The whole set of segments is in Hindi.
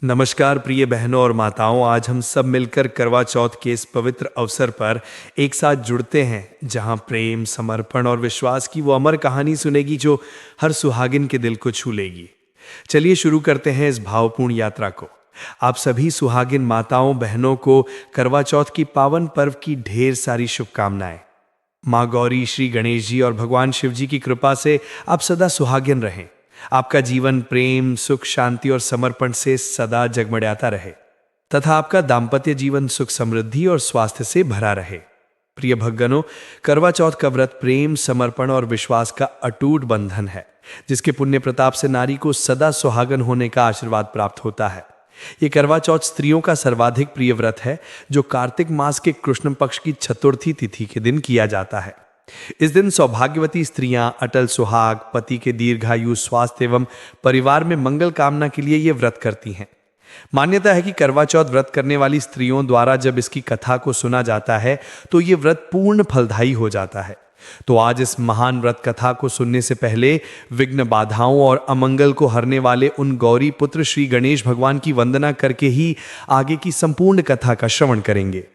नमस्कार प्रिय बहनों और माताओं, आज हम सब मिलकर करवा चौथ के इस पवित्र अवसर पर एक साथ जुड़ते हैं जहां प्रेम, समर्पण और विश्वास की वो अमर कहानी सुनेगी जो हर सुहागिन के दिल को छू लेगी। चलिए शुरू करते हैं इस भावपूर्ण यात्रा को। आप सभी सुहागिन माताओं बहनों को करवा चौथ की पावन पर्व की ढेर सारी शुभकामनाएं। माँ गौरी, श्री गणेश जी और भगवान शिव जी की कृपा से आप सदा सुहागिन रहें। आपका जीवन प्रेम, सुख, शांति और समर्पण से सदा जगमगाता रहे तथा आपका दाम्पत्य जीवन सुख, समृद्धि और स्वास्थ्य से भरा रहे। प्रिय भक्तगणों, करवा चौथ का व्रत प्रेम, समर्पण और विश्वास का अटूट बंधन है, जिसके पुण्य प्रताप से नारी को सदा सुहागन होने का आशीर्वाद प्राप्त होता है। ये करवा चौथ स्त्रियों का सर्वाधिक प्रिय व्रत है, जो कार्तिक मास के कृष्ण पक्ष की चतुर्थी तिथि के दिन किया जाता है। इस दिन सौभाग्यवती स्त्रियां अटल सुहाग, पति के दीर्घायु, स्वास्थ्य एवं परिवार में मंगल कामना के लिए ये व्रत करती हैं। मान्यता है कि करवा चौथ व्रत करने वाली स्त्रियों द्वारा जब इसकी कथा को सुना जाता है तो ये व्रत पूर्ण फलदायी हो जाता है। तो आज इस महान व्रत कथा को सुनने से पहले विघ्न, बाधाओं और अमंगल को हरने वाले उन गौरी पुत्र श्री गणेश भगवान की वंदना करके ही आगे की संपूर्ण कथा का श्रवण करेंगे।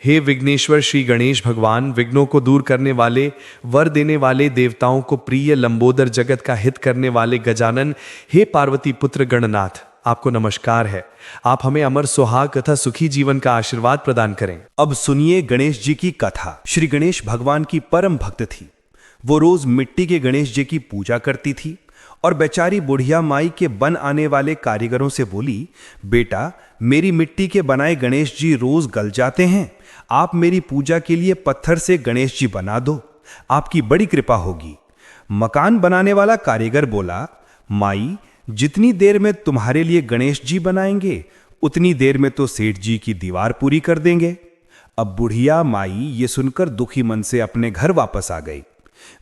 हे विघ्नेश्वर श्री गणेश भगवान, विघ्नों को दूर करने वाले, वर देने वाले, देवताओं को प्रिय, लंबोदर, जगत का हित करने वाले गजानन, हे पार्वती पुत्र गणनाथ, आपको नमस्कार है। आप हमें अमर सुहाग तथा सुखी जीवन का आशीर्वाद प्रदान करें। अब सुनिए गणेश जी की कथा। श्री गणेश भगवान की परम भक्त थी। वो रोज मिट्टी के गणेश जी की पूजा करती थी और बेचारी बुढ़िया माई के बन आने वाले कारीगरों से बोली, बेटा, मेरी मिट्टी के बनाए गणेश जी रोज गल जाते हैं, आप मेरी पूजा के लिए पत्थर से गणेश जी बना दो, आपकी बड़ी कृपा होगी। मकान बनाने वाला कारीगर बोला, माई, जितनी देर में तुम्हारे लिए गणेश जी बनाएंगे उतनी देर में तो सेठ जी की दीवार पूरी कर देंगे। अब बुढ़िया माई ये सुनकर दुखी मन से अपने घर वापस आ गई।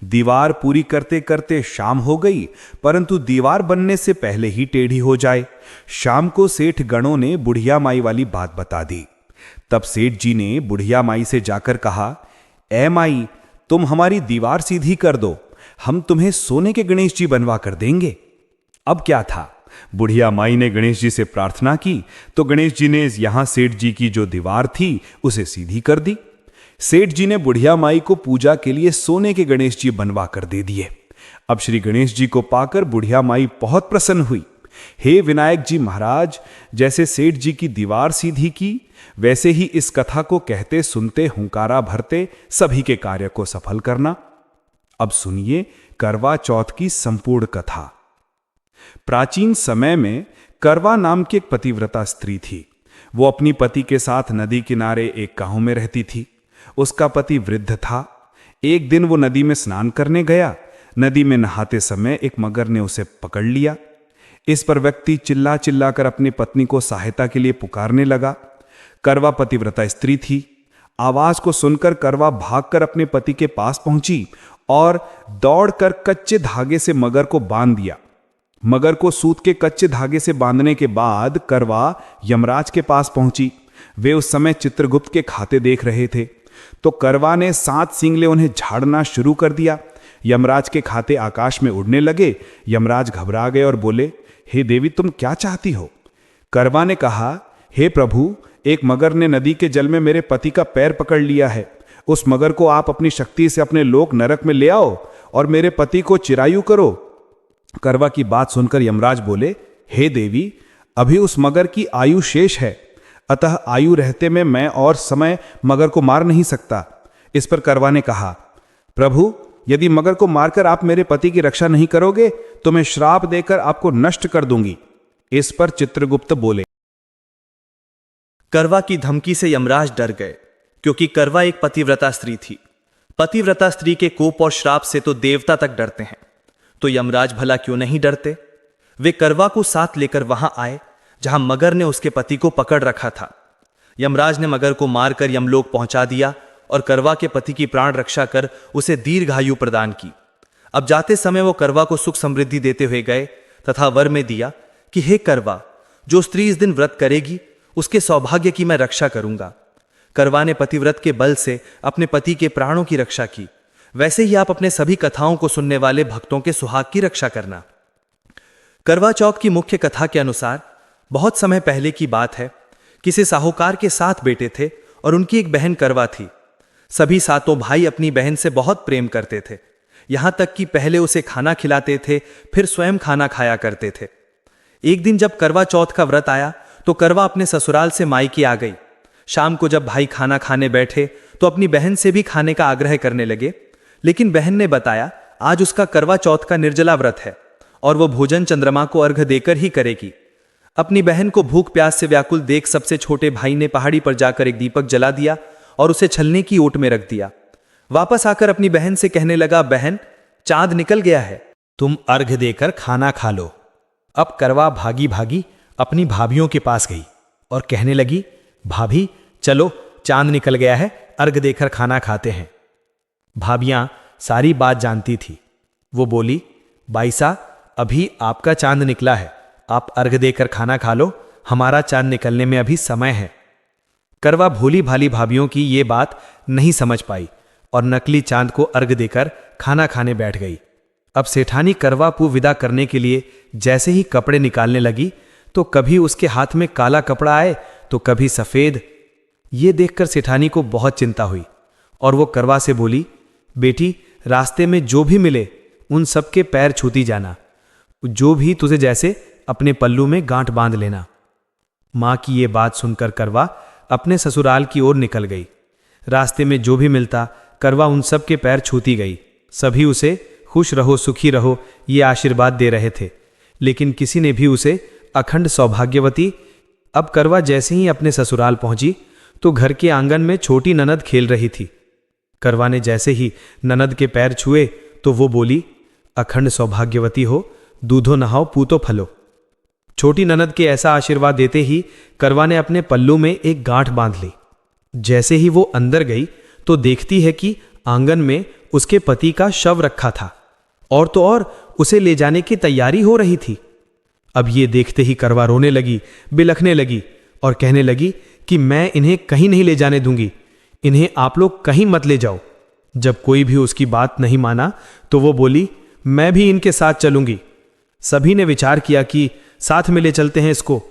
दीवार पूरी करते करते शाम हो गई, परंतु दीवार बनने से पहले ही टेढ़ी हो जाए। शाम को सेठ गणों ने बुढ़िया माई वाली बात बता दी। तब सेठ जी ने बुढ़िया माई से जाकर कहा, ए माई, तुम हमारी दीवार सीधी कर दो, हम तुम्हें सोने के गणेश जी बनवा कर देंगे। अब क्या था, बुढ़िया माई ने गणेश जी से प्रार्थना की तो गणेश जी ने यहां सेठ जी की जो दीवार थी उसे सीधी कर दी। सेठ जी ने बुढ़िया माई को पूजा के लिए सोने के गणेश जी बनवा कर दे दिए। अब श्री गणेश जी को पाकर बुढ़िया माई बहुत प्रसन्न हुई। हे विनायक जी महाराज, जैसे सेठ जी की दीवार सीधी की, वैसे ही इस कथा को कहते सुनते हुंकारा भरते सभी के कार्य को सफल करना। अब सुनिए करवा चौथ की संपूर्ण कथा। प्राचीन समय में करवा नाम की एक पतिव्रता स्त्री थी। वो अपनी पति के साथ नदी किनारे एक गांव में रहती थी। उसका पति वृद्ध था। एक दिन वो नदी में स्नान करने गया। नदी में नहाते समय एक मगर ने उसे पकड़ लिया। इस पर व्यक्ति चिल्ला चिल्ला कर अपनी पत्नी को सहायता के लिए पुकारने लगा। करवा पतिव्रता स्त्री थी। आवाज को सुनकर करवा भागकर अपने पति के पास पहुंची और दौड़कर कच्चे धागे से मगर को बांध दिया। मगर को सूत के कच्चे धागे से बांधने के बाद करवा यमराज के पास पहुंची। वे उस समय चित्रगुप्त के खाते देख रहे थे, तो करवा ने 7 सिंगले उन्हें झाड़ना शुरू कर दिया। यमराज के खाते आकाश में उड़ने लगे। यमराज घबरा गए और बोले, हे देवी, तुम क्या चाहती हो? करवा ने कहा, हे प्रभु, एक मगर ने नदी के जल में मेरे पति का पैर पकड़ लिया है। उस मगर को आप अपनी शक्ति से अपने लोक नरक में ले आओ और मेरे पति को चिरायु करो। करवा की बात सुनकर यमराज बोले, हे देवी, अभी उस मगर की आयु शेष है, अतः आयु रहते में मैं और समय मगर को मार नहीं सकता। इस पर करवा ने कहा, प्रभु, यदि मगर को मारकर आप मेरे पति की रक्षा नहीं करोगे तो मैं श्राप देकर आपको नष्ट कर दूंगी। इस पर चित्रगुप्त बोले। करवा की धमकी से यमराज डर गए, क्योंकि करवा एक पतिव्रता स्त्री थी। पतिव्रता स्त्री के कोप और श्राप से तो देवता तक डरते हैं, तो यमराज भला क्यों नहीं डरते। वे करवा को साथ लेकर वहां आए जहां मगर ने उसके पति को पकड़ रखा था। यमराज ने मगर को मारकर यमलोक पहुंचा दिया और करवा के पति की प्राण रक्षा कर उसे दीर्घायु प्रदान की। अब जाते समय वो करवा को सुख समृद्धि देते हुए गए तथा वर में दिया कि हे करवा, जो स्त्री इस दिन व्रत करेगी उसके सौभाग्य की मैं रक्षा करूंगा। करवा ने पतिव्रत के बल से अपने पति के प्राणों की रक्षा की। वैसे ही आप अपने सभी कथाओं को सुनने वाले भक्तों के सुहाग की रक्षा करना। करवा चौथ की मुख्य कथा के अनुसार बहुत समय पहले की बात है। किसी साहूकार के 7 बेटे थे और उनकी एक बहन करवा थी। सभी 7 भाई अपनी बहन से बहुत प्रेम करते थे, यहां तक कि पहले उसे खाना खिलाते थे, फिर स्वयं खाना खाया करते थे। एक दिन जब करवा चौथ का व्रत आया तो करवा अपने ससुराल से मायके आ गई। शाम को जब भाई खाना खाने बैठे तो अपनी बहन से भी खाने का आग्रह करने लगे, लेकिन बहन ने बताया आज उसका करवा चौथ का निर्जला व्रत है और वो भोजन चंद्रमा को अर्घ देकर ही करेगी। अपनी बहन को भूख प्यास से व्याकुल देख सबसे छोटे भाई ने पहाड़ी पर जाकर एक दीपक जला दिया और उसे छलने की ओट में रख दिया। वापस आकर अपनी बहन से कहने लगा, बहन चांद निकल गया है, तुम अर्घ देकर खाना खा लो। अब करवा भागी भागी अपनी भाभियों के पास गई और कहने लगी, भाभी चलो चांद निकल गया है, अर्घ देकर खाना खाते हैं। भाभियां सारी बात जानती थी। वो बोली, बाईसा अभी आपका चांद निकला है, आप अर्घ देकर खाना खा लो, हमारा चांद निकलने में अभी समय है। करवा भोली भाली भाभियों की ये बात नहीं समझ पाई और नकली चांद को अर्घ देकर खाना खाने बैठ गई। अब सेठानी करवा पू विदा करने के लिए जैसे ही कपड़े निकालने लगी तो कभी उसके हाथ में काला कपड़ा आए तो कभी सफेद। ये देखकर सेठानी को बहुत चिंता हुई और वो करवा से बोली, बेटी रास्ते में जो भी मिले उन सब के पैर छूती जाना, जो भी तुझे जैसे अपने पल्लू में गांठ बांध लेना। मां की ये बात सुनकर करवा अपने ससुराल की ओर निकल गई। रास्ते में जो भी मिलता करवा उन सब के पैर छूती गई। सभी उसे खुश रहो सुखी रहो ये आशीर्वाद दे रहे थे, लेकिन किसी ने भी उसे अखंड सौभाग्यवती। अब करवा जैसे ही अपने ससुराल पहुंची तो घर के आंगन में छोटी ननद खेल रही थी। करवा ने जैसे ही ननद के पैर छुए तो वो बोली, अखंड सौभाग्यवती हो, दूधो नहाओ पूतो फलो। छोटी ननद के ऐसा आशीर्वाद देते ही करवा ने अपने पल्लू में एक गांठ बांध ली। जैसे ही वो अंदर गई तो देखती है कि आंगन में उसके पति का शव रखा था और तो और उसे ले जाने की तैयारी हो रही थी। अब ये देखते ही करवा रोने लगी, बिलखने लगी और कहने लगी कि मैं इन्हें कहीं नहीं ले जाने दूंगी, इन्हें आप लोग कहीं मत ले जाओ। जब कोई भी उसकी बात नहीं माना तो वो बोली, मैं भी इनके साथ चलूंगी। सभी ने विचार किया कि साथ में ले चलते हैं इसको।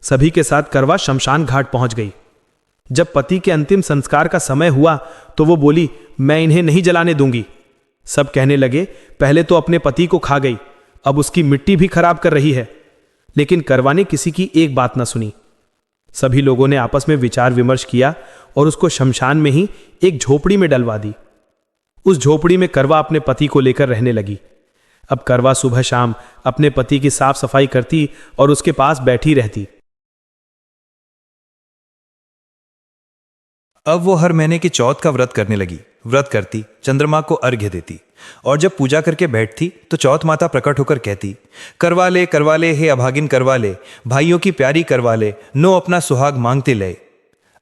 सभी के साथ करवा शमशान घाट पहुंच गई। जब पति के अंतिम संस्कार का समय हुआ तो वो बोली, मैं इन्हें नहीं जलाने दूंगी। सब कहने लगे, पहले तो अपने पति को खा गई, अब उसकी मिट्टी भी खराब कर रही है। लेकिन करवा ने किसी की एक बात न सुनी। सभी लोगों ने आपस में विचार विमर्श किया और उसको शमशान में ही एक झोपड़ी में डलवा दी। उस झोपड़ी में करवा अपने पति को लेकर रहने लगी। अब करवा सुबह शाम अपने पति की साफ सफाई करती और उसके पास बैठी रहती। अब वो हर महीने की चौथ का व्रत करने लगी। व्रत करती, चंद्रमा को अर्घ्य देती और जब पूजा करके बैठती तो चौथ माता प्रकट होकर कहती, करवा ले हे अभागिन करवा ले, भाइयों की प्यारी करवा ले, नो अपना सुहाग मांगते ले।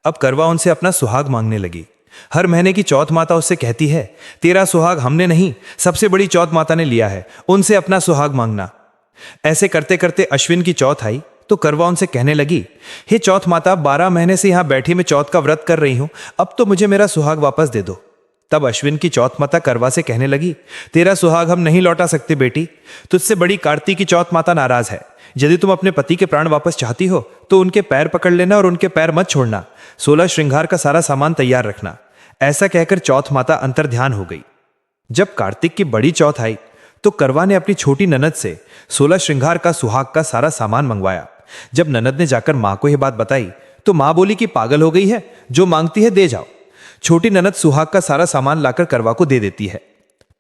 अब करवा उनसे अपना सुहाग मांगने लगी। हर महीने की चौथ माता उससे कहती है, तेरा सुहाग हमने नहीं, सबसे बड़ी चौथ माता ने लिया है, उनसे अपना सुहाग मांगना। ऐसे करते करते अश्विन की चौथ आई तो करवा उनसे कहने लगी, हे चौथ माता, 12 महीने से यहां बैठी मैं चौथ का व्रत कर रही हूं, अब तो मुझे मेरा सुहाग वापस दे दो। तब अश्विन की चौथ माता करवा से कहने लगी, तेरा सुहाग हम नहीं लौटा सकते बेटी, तुझसे बड़ी कार्तिक की चौथ माता नाराज है। यदि तुम अपने पति के प्राण वापस चाहती हो तो उनके पैर पकड़ लेना और उनके पैर मत छोड़ना, 16 श्रृंगार का सारा सामान तैयार रखना। ऐसा कहकर चौथ माता अंतर्ध्यान हो गई। जब कार्तिक की बड़ी चौथ आई तो करवा ने अपनी छोटी ननद से 16 श्रृंगार का सुहाग का सारा सामान मंगवाया। जब ननद ने जाकर मां को यह बात बताई तो मां बोली कि पागल हो गई है, जो मांगती है दे जाओ। छोटी ननद सुहाग का सारा सामान लाकर करवा को दे देती है।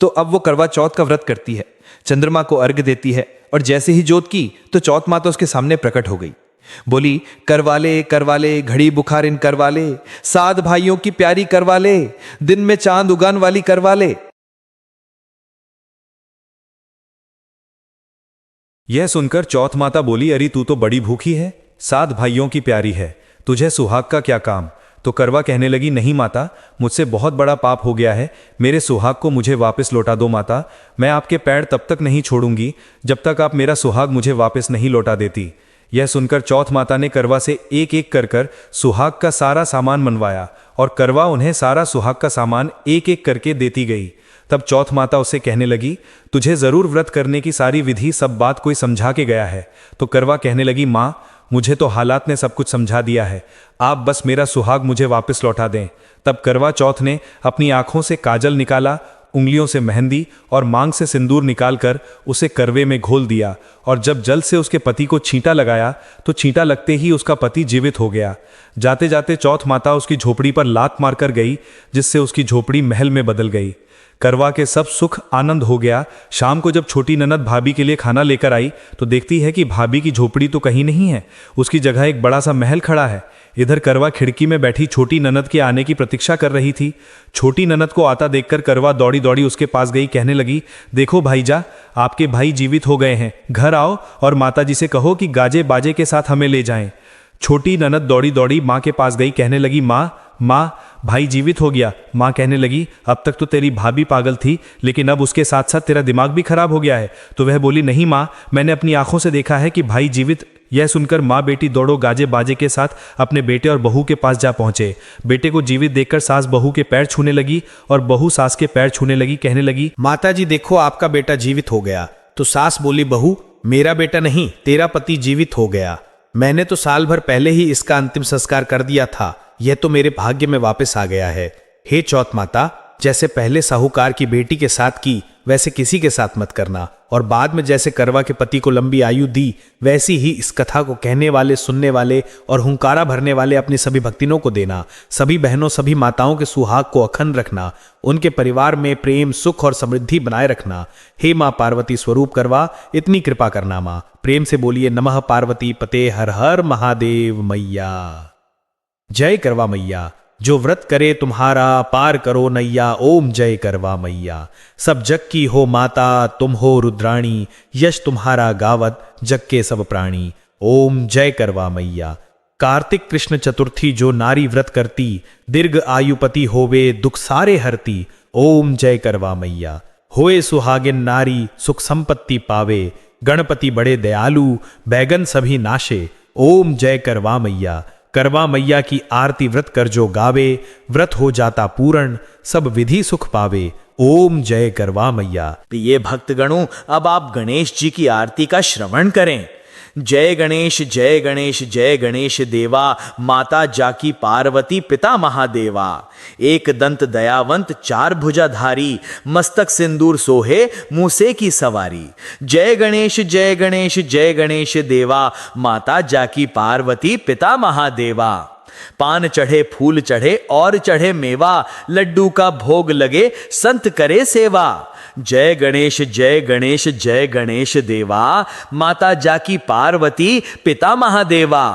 तो अब वो करवा चौथ का व्रत करती है, चंद्रमा को अर्घ्य देती है और जैसे ही जोत की तो चौथ माता उसके सामने प्रकट हो गई। बोली, करवा ले घड़ी बुखार इन करवा ले, 7 भाइयों की प्यारी करवा ले, दिन में चांद उगान वाली करवा ले। यह सुनकर चौथ माता बोली, अरे तू तो बड़ी भूखी है, 7 भाइयों की प्यारी है, तुझे सुहाग का क्या काम। तो करवा कहने लगी, नहीं माता, मुझसे बहुत बड़ा पाप हो गया है, मेरे सुहाग को मुझे वापस लौटा दो माता। मैं आपके पैर तब तक नहीं छोड़ूंगी जब तक आप मेरा सुहाग मुझे वापस नहीं लौटा देती। यह सुनकर चौथ माता ने करवा से एक एक कर सुहाग का सारा सामान मनवाया और करवा उन्हें सारा सुहाग का सामान एक एक करके देती गई। तब चौथ माता उसे कहने लगी, तुझे जरूर व्रत करने की सारी विधि सब बात कोई समझा के गया है। तो करवा कहने लगी, माँ, मुझे तो हालात ने सब कुछ समझा दिया है, आप बस मेरा सुहाग मुझे वापस लौटा दें। तब करवा चौथ ने अपनी आंखों से काजल निकाला, उंगलियों से मेहंदी और मांग से सिंदूर निकालकर उसे करवे में घोल दिया, और जब जल से उसके पति को छींटा लगाया तो छींटा लगते ही उसका पति जीवित हो गया। जाते जाते चौथ माता उसकी झोपड़ी पर लात मारकर गई, जिससे उसकी झोपड़ी महल में बदल गई। करवा के सब सुख आनंद हो गया। शाम को जब छोटी ननद भाभी के लिए खाना लेकर आई तो देखती है कि भाभी की झोपड़ी तो कहीं नहीं है, उसकी जगह एक बड़ा सा महल खड़ा है। इधर करवा खिड़की में बैठी छोटी ननद के आने की प्रतीक्षा कर रही थी। छोटी ननद को आता देखकर करवा दौड़ी दौड़ी उसके पास गई, कहने लगी, देखो भाईजा, आपके भाई जीवित हो गए हैं, घर आओ और माताजी से कहो कि गाजे बाजे के साथ हमें ले जाएं। छोटी ननद दौड़ी दौड़ी माँ के पास गई, कहने लगी, माँ भाई जीवित हो गया। माँ कहने लगी, अब तक तो तेरी भाभी पागल थी, लेकिन अब उसके साथ साथ तेरा दिमाग भी खराब हो गया है। तो वह बोली, नहीं माँ, मैंने अपनी आंखों से देखा है कि भाई जीवित। यह सुनकर माँ बेटी दौड़ो गाजे बाजे के साथ अपने बेटे और बहू के पास जा पहुंचे। बेटे को जीवित देखकर सास बहू के पैर छूने लगी और बहू सास के पैर छूने लगी, कहने लगी, माताजी देखो, आपका बेटा जीवित हो गया। तो सास बोली, बहू, मेरा बेटा नहीं, तेरा पति जीवित हो गया। मैंने तो साल भर पहले ही इसका अंतिम संस्कार कर दिया था, यह तो मेरे भाग्य में वापस आ गया है। हे चौथ माता, जैसे पहले साहूकार की बेटी के साथ की वैसे किसी के साथ मत करना, और बाद में जैसे करवा के पति को लंबी आयु दी वैसी ही इस कथा को कहने वाले, सुनने वाले और हुंकारा भरने वाले अपनी सभी भक्तिनों को देना। सभी बहनों, सभी माताओं के सुहाग को अखंड रखना, उनके परिवार में प्रेम, सुख और समृद्धि बनाए रखना। हे माँ पार्वती स्वरूप करवा, इतनी कृपा करना माँ। प्रेम से बोलिए, नमः पार्वती पते हर हर महादेव मैया। जय करवा मैया, जो व्रत करे तुम्हारा पार करो नैया। ओम जय करवा मैया। सब जग की हो माता, तुम हो रुद्राणी, यश तुम्हारा गावत जग के सब प्राणी। ओम जय करवा मैया। कार्तिक कृष्ण चतुर्थी जो नारी व्रत करती, दीर्घ आयुपति होवे दुख सारे हरती। ओम जय करवा मैया। होए सुहागिन नारी सुख संपत्ति पावे, गणपति बड़े दयालु बैगन सभी नाशे। ओम जय करवा मैया। करवा मैया की आरती व्रत कर जो गावे, व्रत हो जाता पूर्ण सब विधि सुख पावे। ओम जय करवा मैया। प्रिय भक्तगणों, अब आप गणेश जी की आरती का श्रवण करें। जय गणेश जय गणेश जय गणेश देवा, माता जाकी पार्वती पिता महादेवा। एक दंत दयावंत चार भुजाधारी, मस्तक सिंदूर सोहे मूसे की सवारी। जय गणेश जय गणेश जय गणेश देवा, माता जाकी पार्वती पिता महादेवा। पान चढ़े फूल चढ़े और चढ़े मेवा, लड्डू का भोग लगे संत करे सेवा। जय गणेश जय गणेश जय गणेश देवा, माता जाकी पार्वती पिता महादेवा।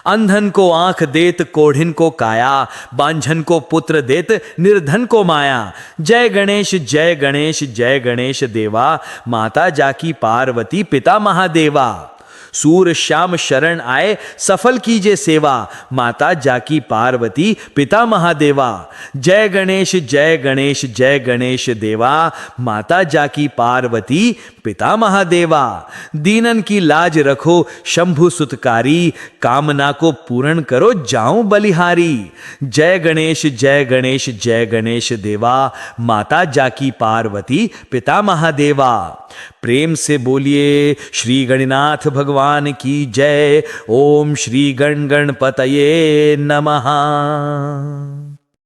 अंधन को आंख देत कोढ़िन को काया, बांझन को पुत्र देत निर्धन को माया। जय गणेश जय गणेश जय गणेश देवा, माता जाकी पार्वती पिता महादेवा। सूर श्याम शरण आए सफल कीजे सेवा, माता जाकी पार्वती पिता महादेवा। जय गणेश जय गणेश जय गणेश देवा, माता जाकी पार्वती पिता महादेवा। दीनन की लाज रखो शंभु सुतकारी, कामना को पूर्ण करो जाऊं बलिहारी। जय गणेश जय गणेश जय गणेश देवा, माता जाकी पार्वती पिता महादेवा। प्रेम से बोलिए श्री गणनाथ भगवान की जय। ओम श्री गण गणपतये नमः।